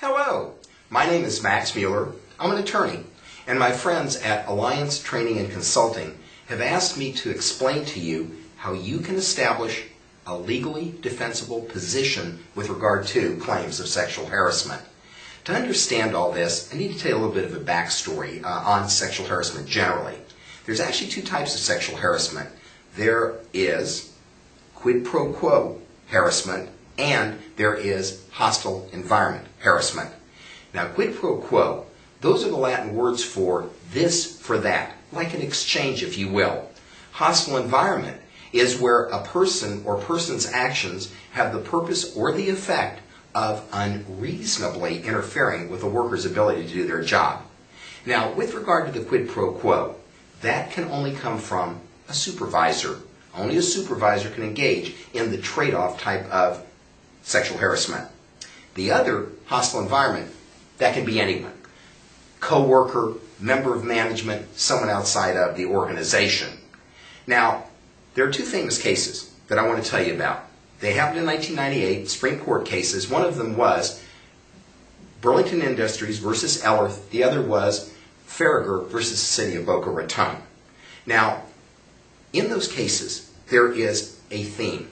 Hello, my name is Max Muller. I'm an attorney, and my friends at Alliance Training and Consulting have asked me to explain to you how you can establish a legally defensible position with regard to claims of sexual harassment. To understand all this, I need to tell you a little bit of a backstory on sexual harassment generally. There's actually two types of sexual harassment. There is quid pro quo harassment, and there is hostile environment harassment. Now, quid pro quo, those are the Latin words for this for that, like an exchange, if you will. Hostile environment is where a person or person's actions have the purpose or the effect of unreasonably interfering with a worker's ability to do their job. Now, with regard to the quid pro quo, that can only come from a supervisor. Only a supervisor can engage in the trade-off type of sexual harassment. The other hostile environment, that can be anyone. Co-worker, member of management, someone outside of the organization. Now, there are two famous cases that I want to tell you about. They happened in 1998, Supreme Court cases. One of them was Burlington Industries versus Ellerth. The other was Farragher versus the City of Boca Raton. Now, in those cases, there is a theme.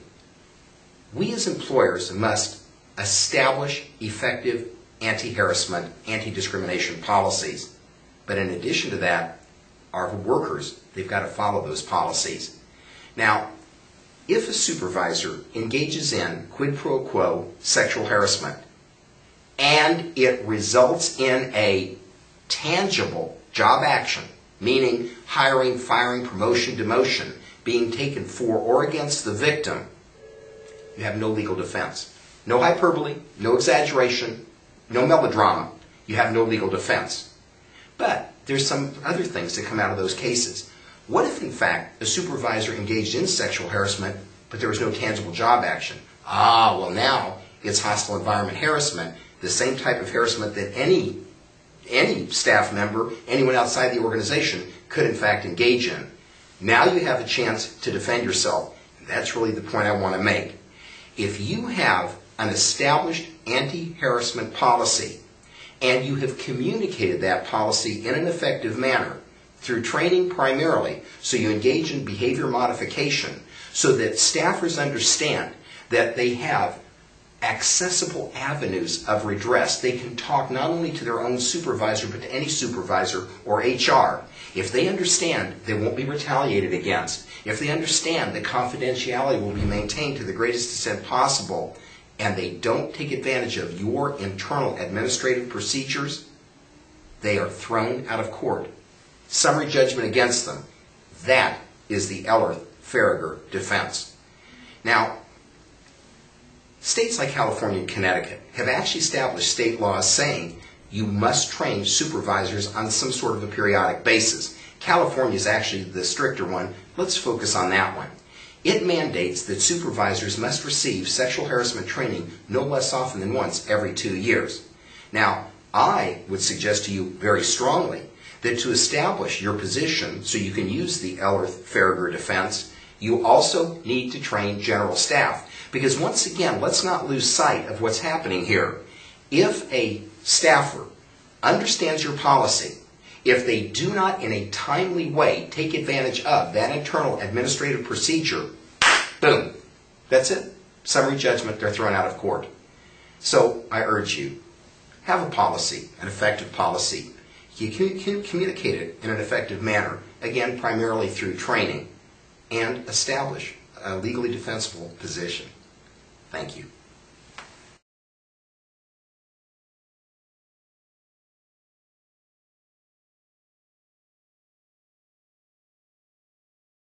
We as employers must establish effective anti-harassment, anti-discrimination policies. But in addition to that, our workers, they've got to follow those policies. Now, if a supervisor engages in quid pro quo sexual harassment and it results in a tangible job action, meaning hiring, firing, promotion, demotion, being taken for or against the victim, you have no legal defense. No hyperbole, no exaggeration, no melodrama. You have no legal defense. But there's some other things that come out of those cases. What if, in fact, a supervisor engaged in sexual harassment, but there was no tangible job action? Well, now it's hostile environment harassment, the same type of harassment that any staff member, anyone outside the organization could, in fact, engage in. Now you have a chance to defend yourself. That's really the point I want to make. If you have an established anti-harassment policy and you have communicated that policy in an effective manner through training primarily, so you engage in behavior modification so that staffers understand that they have accessible avenues of redress. They can talk not only to their own supervisor but to any supervisor or HR. If they understand they won't be retaliated against, if they understand that confidentiality will be maintained to the greatest extent possible, and they don't take advantage of your internal administrative procedures, they are thrown out of court. Summary judgment against them. That is the Ellerth-Farragher defense. Now, states like California and Connecticut have actually established state laws saying you must train supervisors on some sort of a periodic basis. California is actually the stricter one. Let's focus on that one. It mandates that supervisors must receive sexual harassment training no less often than once every 2 years. Now, I would suggest to you very strongly that to establish your position so you can use the Ellerth-Farragher defense, you also need to train general staff. Because once again, let's not lose sight of what's happening here. If a staffer understands your policy, if they do not in a timely way take advantage of that internal administrative procedure, boom, that's it. Summary judgment, they're thrown out of court. So I urge you, have a policy, an effective policy. You can communicate it in an effective manner, again, primarily through training, and establish a legally defensible position. Thank you.